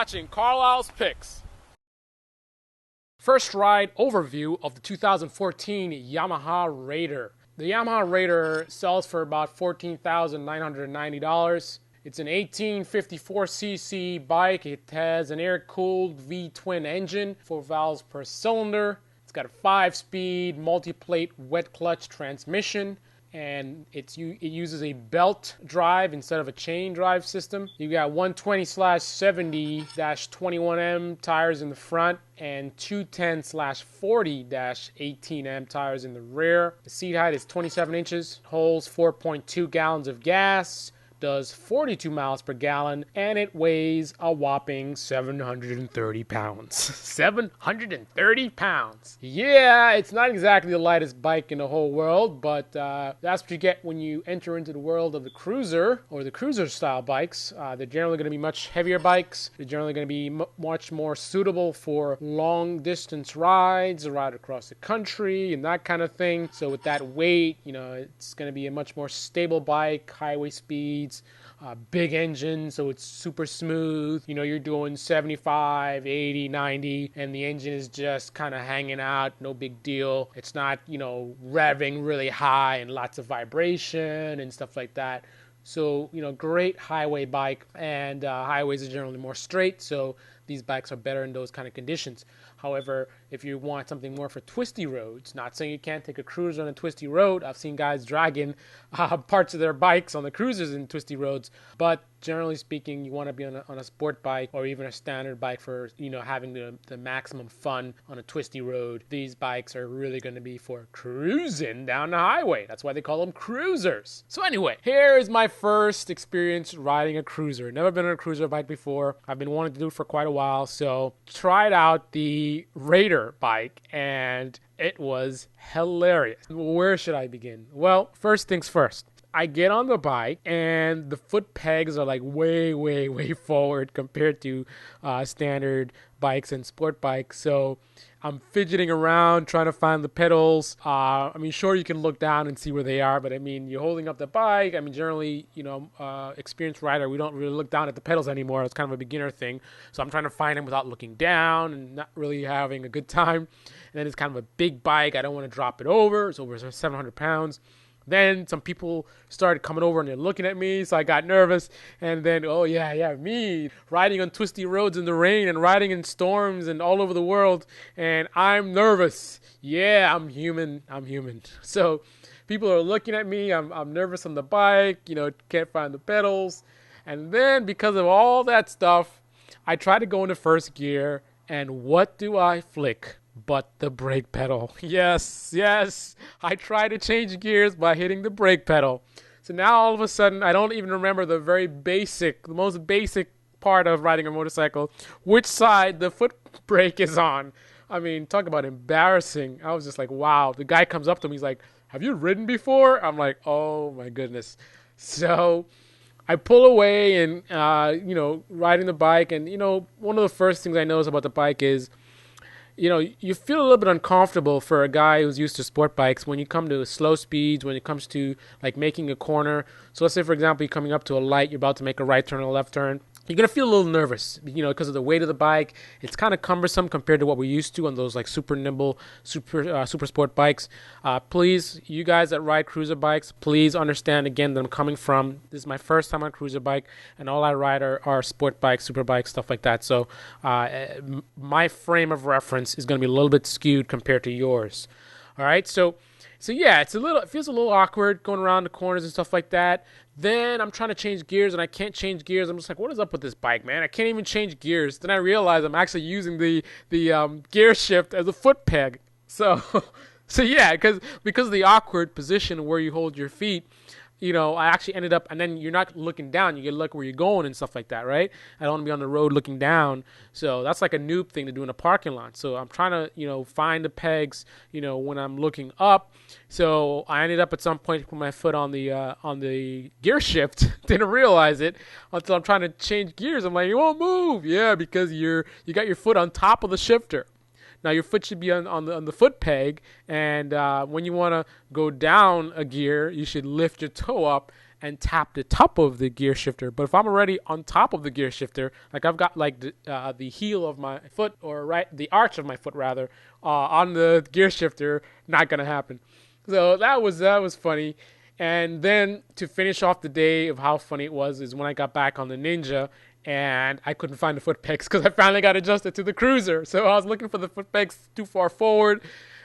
watching Carlyle's Picks. First ride overview of the 2014 Yamaha Raider. The Yamaha Raider sells for about $14,990. It's an 1854cc bike. It has an air-cooled V-twin engine, 4 valves per cylinder. It's got a 5-speed multi-plate wet clutch transmission, and it uses a belt drive instead of a chain drive system. You got 120/70-21M tires in the front and 210/40-18M tires in the rear. The seat height is 27 inches, holds 4.2 gallons of gas, does 42 miles per gallon, and it weighs a whopping 730 pounds. 730 pounds. Yeah, it's not exactly the lightest bike in the whole world, but that's what you get when you enter into the world of the cruiser or the cruiser style bikes. They're generally going to be much heavier bikes. They're generally going to be much more suitable for long distance rides, a ride across the country and that kind of thing. So with that weight, it's going to be a much more stable bike, highway speeds, big engine, so it's super smooth. You're doing 75, 80, 90, and the engine is just kind of hanging out, no big deal. It's not, revving really high and lots of vibration and stuff like that. So, great highway bike, and highways are generally more straight, so these bikes are better in those kind of conditions. However, if you want something more for twisty roads, not saying you can't take a cruiser on a twisty road. I've seen guys dragging parts of their bikes on the cruisers in twisty roads, but generally speaking, you want to be on a sport bike or even a standard bike for, having the maximum fun on a twisty road. These bikes are really going to be for cruising down the highway. That's why they call them cruisers. So anyway, here is my first experience riding a cruiser. Never been on a cruiser bike before. I've been wanting to do it for quite a while, so tried out the Raider bike, and it was hilarious. Where should I begin? Well, first things first. I get on the bike, and the foot pegs are like way, way, way forward compared to standard bikes and sport bikes. So I'm fidgeting around trying to find the pedals. Sure, you can look down and see where they are, but you're holding up the bike. generally, experienced rider, we don't really look down at the pedals anymore. It's kind of a beginner thing. So I'm trying to find them without looking down and not really having a good time. And then it's kind of a big bike. I don't want to drop it over. It's over 700 pounds. Then some people started coming over and they're looking at me, so I got nervous. And then, oh yeah, me riding on twisty roads in the rain and riding in storms and all over the world, and I'm nervous. Yeah, I'm human. So people are looking at me. I'm nervous on the bike. Can't find the pedals. And then because of all that stuff, I try to go into first gear, and what do I flick but the brake pedal? Yes, I try to change gears by hitting the brake pedal. So now all of a sudden, I don't even remember the most basic part of riding a motorcycle, which side the foot brake is on. Talk about embarrassing. I was just like, wow. The guy comes up to me, he's like, have you ridden before? I'm like, oh my goodness. So I pull away and, riding the bike. And, one of the first things I notice about the bike is, you feel a little bit uncomfortable for a guy who's used to sport bikes when you come to slow speeds, when it comes to like making a corner. So let's say, for example, you're coming up to a light, you're about to make a right turn or a left turn. You're going to feel a little nervous, because of the weight of the bike. It's kind of cumbersome compared to what we're used to on those like super nimble, super sport bikes. Please, you guys that ride cruiser bikes, please understand again that I'm coming from. This is my first time on a cruiser bike, and all I ride are sport bikes, super bikes, stuff like that. So my frame of reference is going to be a little bit skewed compared to yours. All right, so yeah, it feels a little awkward going around the corners and stuff like that. Then I'm trying to change gears, and I can't change gears. I'm just like, what is up with this bike, man? I can't even change gears. Then I realize I'm actually using the gear shift as a foot peg. So yeah, because of the awkward position where you hold your feet, I actually ended up, and then you're not looking down. You get to look where you're going and stuff like that, right? I don't want to be on the road looking down. So that's like a noob thing to do in a parking lot. So I'm trying to, find the pegs, when I'm looking up. So I ended up at some point putting my foot on the gear shift. Didn't realize it until I'm trying to change gears. I'm like, it won't move. Yeah, because you got your foot on top of the shifter. Now your foot should be on the foot peg, and when you want to go down a gear, you should lift your toe up and tap the top of the gear shifter. But if I'm already on top of the gear shifter, like I've got like the heel of my foot, or the arch of my foot rather, on the gear shifter, not gonna happen. So that was funny. And then to finish off the day of how funny it was is when I got back on the Ninja and I couldn't find the foot pegs because I finally got adjusted to the Cruiser. So I was looking for the foot pegs too far forward.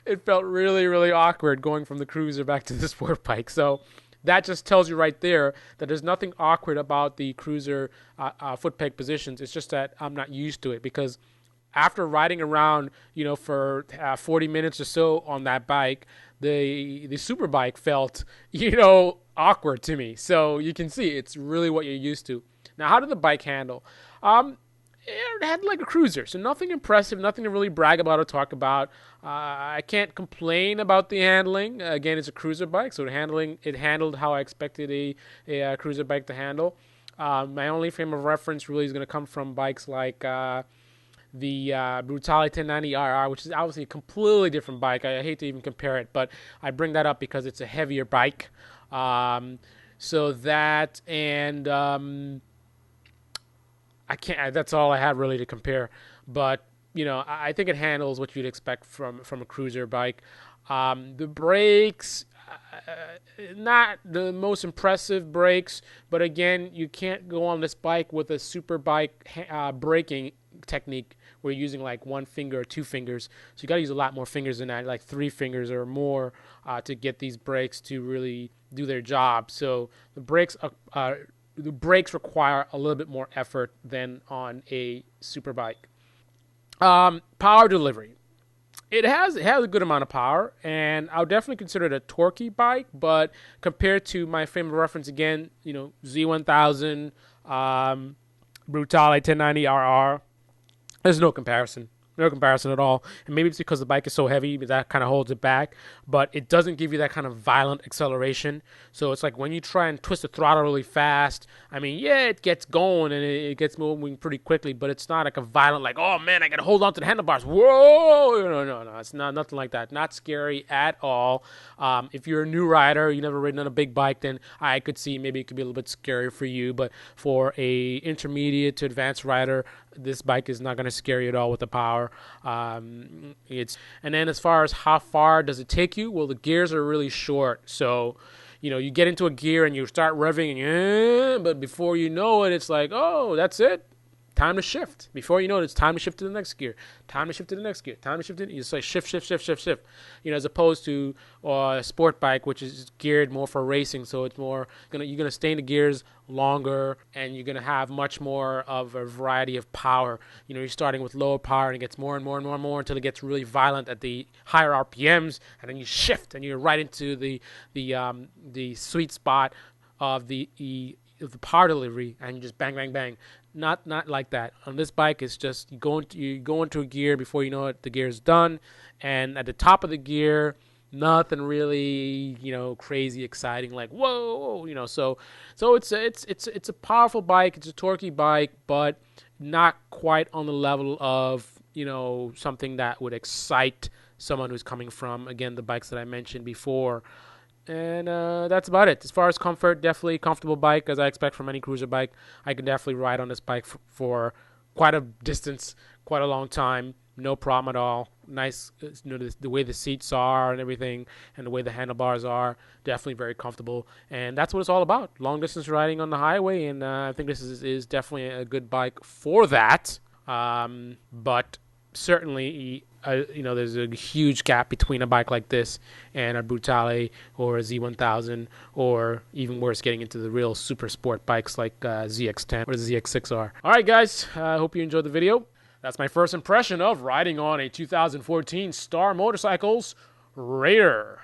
It felt really, really awkward going from the Cruiser back to the sport bike. So that just tells you right there that there's nothing awkward about the Cruiser foot peg positions. It's just that I'm not used to it, because after riding around, for 40 minutes or so on that bike, the super bike felt, awkward to me. So you can see it's really what you're used to. Now, how did the bike handle? It had like a Cruiser, so nothing impressive, nothing to really brag about or talk about. I can't complain about the handling. Again, it's a Cruiser bike, so it handled how I expected a Cruiser bike to handle. My only frame of reference really is going to come from bikes like the Brutale 1090 RR, which is obviously a completely different bike. I hate to even compare it, but I bring that up because it's a heavier bike. So that, and I can't. That's all I have really to compare. But I think it handles what you'd expect from a Cruiser bike. The brakes, not the most impressive brakes, but again, you can't go on this bike with a super bike braking technique where you're using like one finger or two fingers. So you got to use a lot more fingers than that, like 3 fingers or more, to get these brakes to really do their job. So the brakes require a little bit more effort than on a super bike. Power delivery. It has a good amount of power, and I'll definitely consider it a torquey bike, but compared to my frame of reference, again, Z1000, Brutale 1090 RR, there's no comparison. No comparison at all. And maybe it's because the bike is so heavy that kind of holds it back, but it doesn't give you that kind of violent acceleration. So it's like when you try and twist the throttle really fast, I mean, yeah, it gets going and it gets moving pretty quickly, but it's not like a violent, like, oh man, I got to hold on to the handlebars. Whoa! No. It's nothing like that. Not scary at all. If you're a new rider, you never ridden on a big bike, then I could see maybe it could be a little bit scary for you, but for a intermediate to advanced rider, this bike is not going to scare you at all with the power. And then as far as how far does it take you, well, the gears are really short. So, you get into a gear and you start revving, and but before you know it, it's like, oh, that's it. Time to shift. Before you know it, it's time to shift to the next gear. Time to shift to the next gear. Time to shift to you say shift. As opposed to a sport bike, which is geared more for racing. So it's more you're gonna stay in the gears longer, and you're gonna have much more of a variety of power. You're starting with lower power, and it gets more and more and more and more until it gets really violent at the higher RPMs, and then you shift, and you're right into the sweet spot of the power delivery, and you just bang, bang, bang. Not like that. On this bike, it's just you go into a gear, before you know it, the gear is done, and at the top of the gear, nothing really crazy exciting, like whoa, So it's a powerful bike. It's a torquey bike, but not quite on the level of something that would excite someone who's coming from, again, the bikes that I mentioned before. And that's about it. As far as comfort, definitely a comfortable bike, as I expect from any cruiser bike. I can definitely ride on this bike for quite a distance, quite a long time. No problem at all. Nice, the way the seats are and everything, and the way the handlebars are, definitely very comfortable. And that's what it's all about, long distance riding on the highway. And I think this is definitely a good bike for that. But certainly, there's a huge gap between a bike like this and a Brutale or a Z1000, or even worse, getting into the real super sport bikes like ZX10 or the ZX6R. All right, guys, I hope you enjoyed the video. That's my first impression of riding on a 2014 Star Motorcycles Raider.